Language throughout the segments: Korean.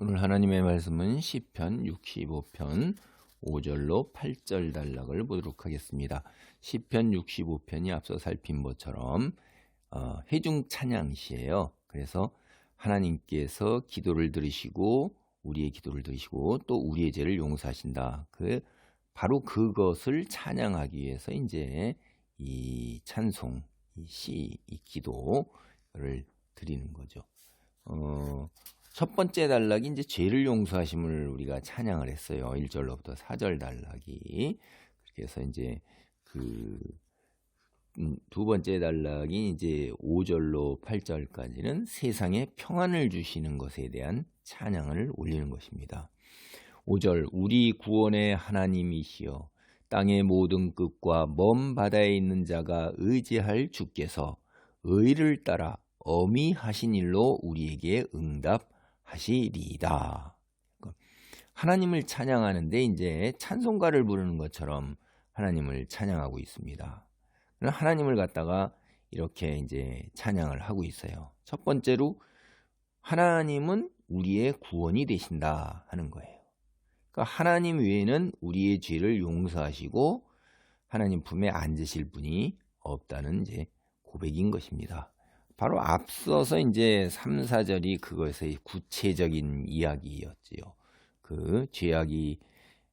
오늘 하나님의 말씀은 시편 65편 5절로 8절 단락을 보도록 하겠습니다. 시편 65편이 앞서 살핀 것처럼 회중 찬양시예요. 그래서 하나님께서 기도를 들으시고 우리의 기도를 들으시고 또 우리의 죄를 용서하신다. 바로 그것을 찬양하기 위해서 이제 이 찬송, 이 기도를 드리는 거죠. 첫 번째 단락이 이제 죄를 용서하심을 우리가 찬양을 했어요. 1절로부터 4절 단락이. 그래서 이제 두 번째 단락이 이제 5절로 8절까지는 세상에 평안을 주시는 것에 대한 찬양을 올리는 것입니다. 5절 우리 구원의 하나님이시여 땅의 모든 끝과 먼 바다에 있는 자가 의지할 주께서 의를 따라 어미하신 일로 우리에게 응답하시리이다. 하나님을 찬양하는데 이제 찬송가를 부르는 것처럼 하나님을 찬양하고 있습니다. 하나님을 갖다가 이렇게 이제 찬양을 하고 있어요. 첫 번째로 하나님은 우리의 구원이 되신다 하는 거예요. 그러니까 하나님 외에는 우리의 죄를 용서하시고 하나님 품에 앉으실 분이 없다는 이제 고백인 것입니다. 바로 앞서서 이제 3, 4절이 그것의 구체적인 이야기였지요. 그 죄악이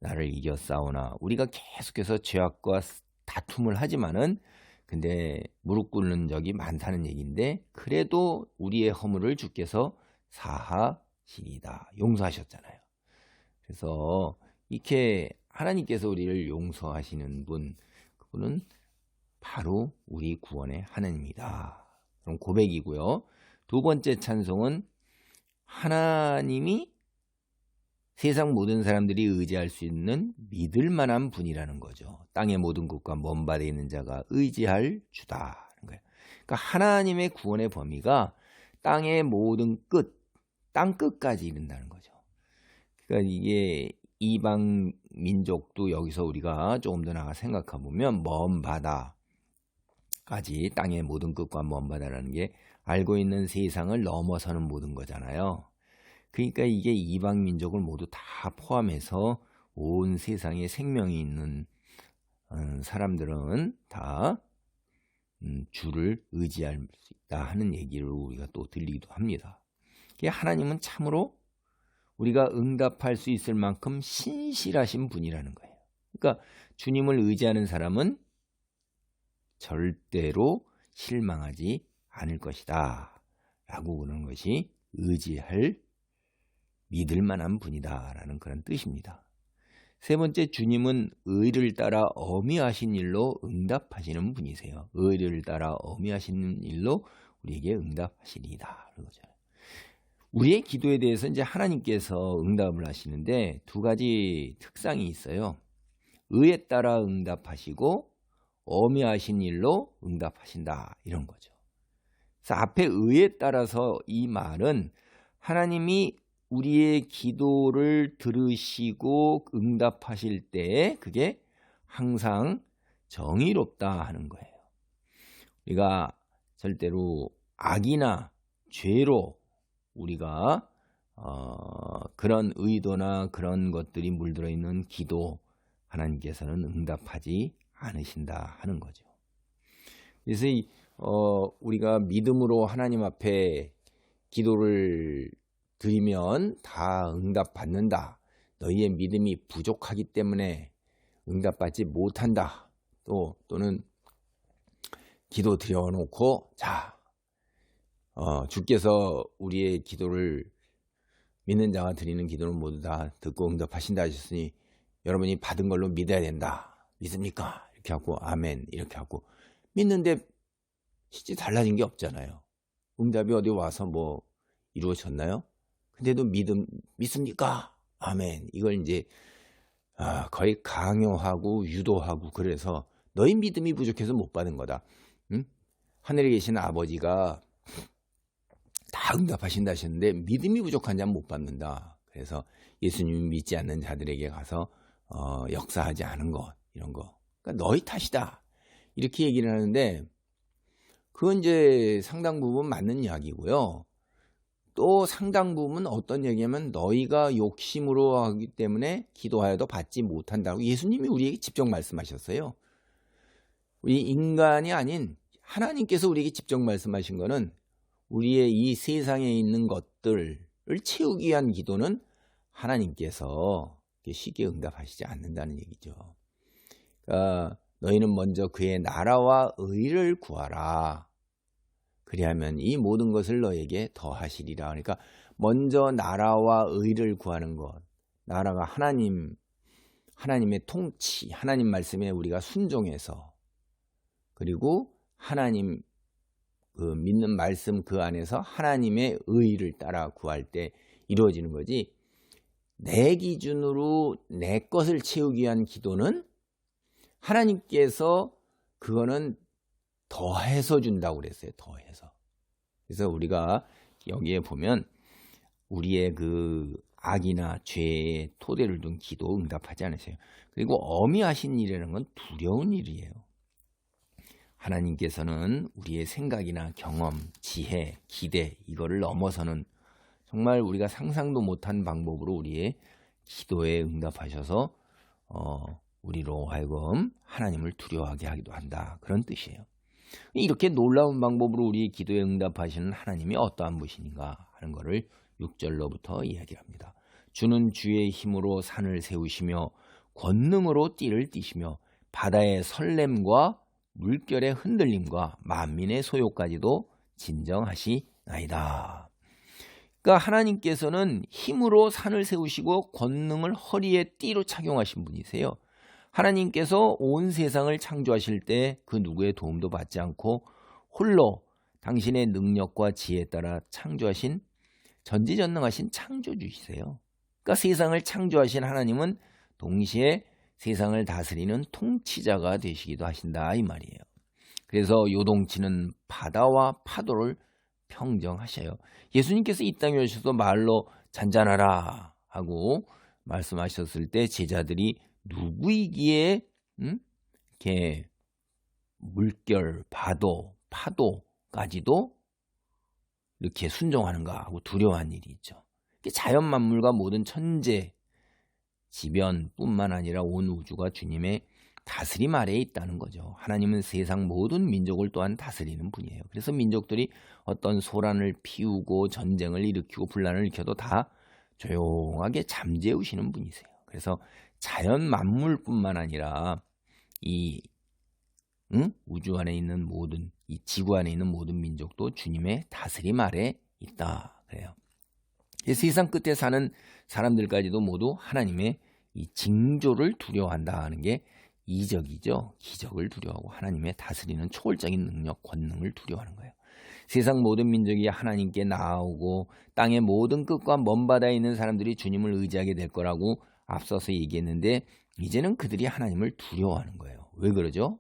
나를 이겨싸우나 우리가 계속해서 죄악과 다툼을 하지만은 근데 무릎 꿇는 적이 많다는 얘기인데 그래도 우리의 허물을 주께서 사하시리다. 용서하셨잖아요. 그래서 이렇게 하나님께서 우리를 용서하시는 분, 그분은 바로 우리 구원의 하나님이다. 그런 고백이고요. 두 번째 찬송은 하나님이 세상 모든 사람들이 의지할 수 있는 믿을 만한 분이라는 거죠. 땅의 모든 곳과 먼 바다에 있는 자가 의지할 주다. 거예요. 그러니까 하나님의 구원의 범위가 땅의 모든 끝, 땅 끝까지 이른다는 거죠. 그러니까 이게 이방 민족도 여기서 우리가 조금 더 나가 생각해 보면 먼 바다까지 땅의 모든 끝과 먼 바다라는 게 알고 있는 세상을 넘어서는 모든 거잖아요. 그러니까 이게 이방 민족을 모두 다 포함해서 온 세상에 생명이 있는 사람들은 다 주를 의지할 수 있다 하는 얘기를 우리가 또 들리기도 합니다. 하나님은 참으로 우리가 응답할 수 있을 만큼 신실하신 분이라는 거예요. 그러니까 주님을 의지하는 사람은 절대로 실망하지 않을 것이다 라고 그러는 것이 의지할 믿을 만한 분이다라는 그런 뜻입니다. 세 번째, 주님은 의를 따라 어미하신 일로 응답하시는 분이세요. 의를 따라 어미하시는 일로 우리에게 응답하시리이다. 그러죠. 우리의 기도에 대해서 이제 하나님께서 응답을 하시는데 두 가지 특성이 있어요. 의에 따라 응답하시고 어미하신 일로 응답하신다 이런 거죠. 그래서 앞에 의에 따라서 이 말은 하나님이 우리의 기도를 들으시고 응답하실 때에 그게 항상 정의롭다 하는 거예요. 우리가 절대로 악이나 죄로 우리가 그런 의도나 그런 것들이 물들어 있는 기도 하나님께서는 응답하지 않으신다 하는 거죠. 그래서 우리가 믿음으로 하나님 앞에 기도를 드리면 다 응답받는다. 너희의 믿음이 부족하기 때문에 응답받지 못한다. 또는 기도 드려놓고 주께서 우리의 기도를 믿는 자가 드리는 기도를 모두 다 듣고 응답하신다 하셨으니 여러분이 받은 걸로 믿어야 된다. 믿습니까? 이렇게 하고 아멘 이렇게 하고 믿는데 실제 달라진 게 없잖아요. 응답이 어디 와서 뭐 이루어졌나요? 근데도 믿습니까? 아멘. 이걸 이제 거의 강요하고 유도하고 그래서 너희 믿음이 부족해서 못 받은 거다. 응? 하늘에 계신 아버지가 다 응답하신다 하셨는데 믿음이 부족한 자는 못 받는다. 그래서 예수님이 믿지 않는 자들에게 가서 역사하지 않은 것 이런 거. 그러니까 너희 탓이다. 이렇게 얘기를 하는데 그건 이제 상당 부분 맞는 이야기고요. 또 상당 부분 어떤 얘기냐면 너희가 욕심으로 하기 때문에 기도하여도 받지 못한다고 예수님이 우리에게 직접 말씀하셨어요. 우리 인간이 아닌 하나님께서 우리에게 직접 말씀하신 거는 우리의 이 세상에 있는 것들을 채우기 위한 기도는 하나님께서 쉽게 응답하시지 않는다는 얘기죠. 그러니까 너희는 먼저 그의 나라와 의를 구하라. 그리하면 이 모든 것을 너에게 더하시리라. 그러니까 먼저 나라와 의를 구하는 것. 나라가 하나님의 통치, 하나님 말씀에 우리가 순종해서, 그리고 하나님 믿는 말씀 그 안에서 하나님의 의를 따라 구할 때 이루어지는 거지. 내 기준으로 내 것을 채우기 위한 기도는 하나님께서 그거는 더해서 준다고 그랬어요. 더해서. 그래서 우리가 여기에 보면 우리의 그 악이나 죄의 토대를 둔 기도 응답하지 않으세요. 그리고 어미하신 일이라는 건 두려운 일이에요. 하나님께서는 우리의 생각이나 경험, 지혜, 기대 이거를 넘어서는 정말 우리가 상상도 못한 방법으로 우리의 기도에 응답하셔서 우리로 하여금 하나님을 두려워하게 하기도 한다. 그런 뜻이에요. 이렇게 놀라운 방법으로 우리의 기도에 응답하시는 하나님이 어떠한 분이신가 하는 것을 6절로부터 이야기합니다. 주는 주의 힘으로 산을 세우시며 권능으로 띠를 띠시며 바다의 설렘과 물결의 흔들림과 만민의 소요까지도 진정하시나이다. 그러니까 하나님께서는 힘으로 산을 세우시고 권능을 허리에 띠로 착용하신 분이세요. 하나님께서 온 세상을 창조하실 때 그 누구의 도움도 받지 않고 홀로 당신의 능력과 지혜에 따라 창조하신 전지전능하신 창조주이세요. 그러니까 세상을 창조하신 하나님은 동시에 세상을 다스리는 통치자가 되시기도 하신다 이 말이에요. 그래서 요동치는 바다와 파도를 평정하셔요. 예수님께서 이 땅에 오셔서 말로 잔잔하라 하고 말씀하셨을 때 제자들이 누구이기에 이렇게 물결, 파도까지도 이렇게 순종하는가 하고 두려워한 일이 있죠. 자연 만물과 모든 천재 지변뿐만 아니라 온 우주가 주님의 다스림 아래에 있다는 거죠. 하나님은 세상 모든 민족을 또한 다스리는 분이에요. 그래서 민족들이 어떤 소란을 피우고 전쟁을 일으키고 분란을 일으켜도 다 조용하게 잠재우시는 분이세요. 그래서 자연 만물뿐만 아니라 이 우주 안에 있는 모든, 이 지구 안에 있는 모든 민족도 주님의 다스림 아래 있다 그래요. 세상 끝에 사는 사람들까지도 모두 하나님의 이 징조를 두려워한다 하는 게 이적이죠. 기적을 두려워하고 하나님의 다스리는 초월적인 능력, 권능을 두려워하는 거예요. 세상 모든 민족이 하나님께 나아오고 땅의 모든 끝과 먼 바다에 있는 사람들이 주님을 의지하게 될 거라고 앞서서 얘기했는데 이제는 그들이 하나님을 두려워하는 거예요. 왜 그러죠?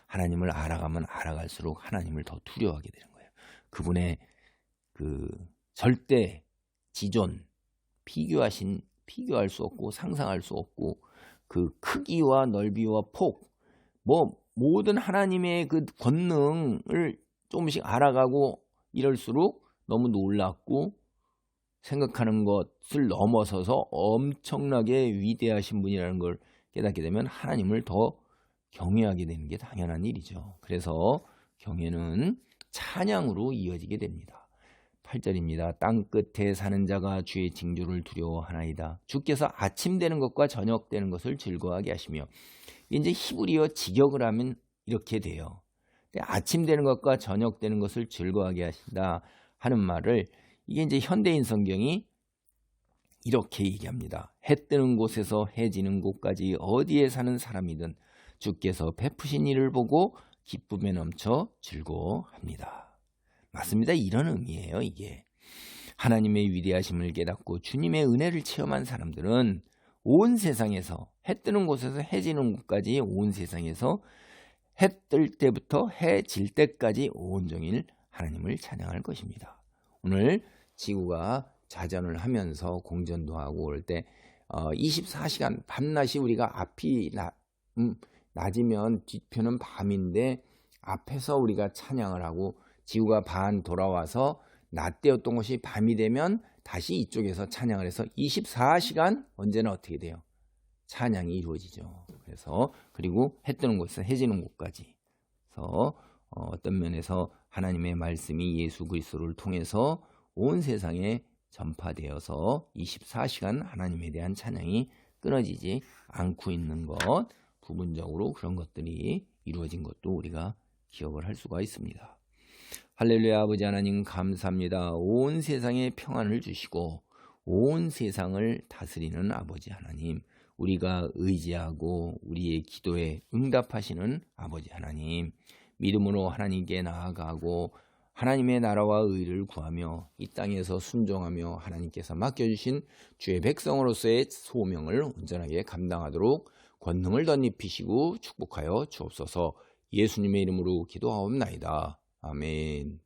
하나님을 알아가면 알아갈수록 하나님을 더 두려워하게 되는 거예요. 그분의 그 절대 지존, 비교할 수 없고 상상할 수 없고 그 크기와 넓이와 폭, 모든 하나님의 그 권능을 조금씩 알아가고 이럴수록 너무 놀랍고 생각하는 것을 넘어서서 엄청나게 위대하신 분이라는 걸 깨닫게 되면 하나님을 더 경외하게 되는 게 당연한 일이죠. 그래서 경외는 찬양으로 이어지게 됩니다. 8절입니다. 땅끝에 사는 자가 주의 징조를 두려워하나이다. 주께서 아침 되는 것과 저녁 되는 것을 즐거워하게 하시며, 이제 히브리어 직역을 하면 이렇게 돼요. 아침 되는 것과 저녁 되는 것을 즐거워하게 하신다 하는 말을 이게 이제 현대인 성경이 이렇게 얘기합니다. 해 뜨는 곳에서 해 지는 곳까지 어디에 사는 사람이든 주께서 베푸신 일을 보고 기쁨에 넘쳐 즐거워합니다. 맞습니다. 이런 의미예요. 이게 하나님의 위대하심을 깨닫고 주님의 은혜를 체험한 사람들은 온 세상에서 해 뜨는 곳에서 해 지는 곳까지 온 세상에서 해 뜰 때부터 해 질 때까지 온종일 하나님을 찬양할 것입니다. 오늘 지구가 자전을 하면서 공전도 하고 올 때 24시간 밤낮이 우리가 앞이 낮이면 뒤편은 밤인데 앞에서 우리가 찬양을 하고 지구가 반 돌아와서 낮 때였던 것이 밤이 되면 다시 이쪽에서 찬양을 해서 24시간 언제나 어떻게 돼요? 찬양이 이루어지죠. 그래서 그리고 해 뜨는 곳에서 해 지는 곳까지. 그래서 어떤 면에서 하나님의 말씀이 예수 그리스도를 통해서 온 세상에 전파되어서 24시간 하나님에 대한 찬양이 끊어지지 않고 있는 것, 부분적으로 그런 것들이 이루어진 것도 우리가 기억을 할 수가 있습니다. 할렐루야. 아버지 하나님 감사합니다. 온 세상에 평안을 주시고 온 세상을 다스리는 아버지 하나님, 우리가 의지하고 우리의 기도에 응답하시는 아버지 하나님, 믿음으로 하나님께 나아가고 하나님의 나라와 의를 구하며 이 땅에서 순종하며 하나님께서 맡겨주신 주의 백성으로서의 소명을 온전하게 감당하도록 권능을 덧입히시고 축복하여 주옵소서. 예수님의 이름으로 기도하옵나이다. 아멘.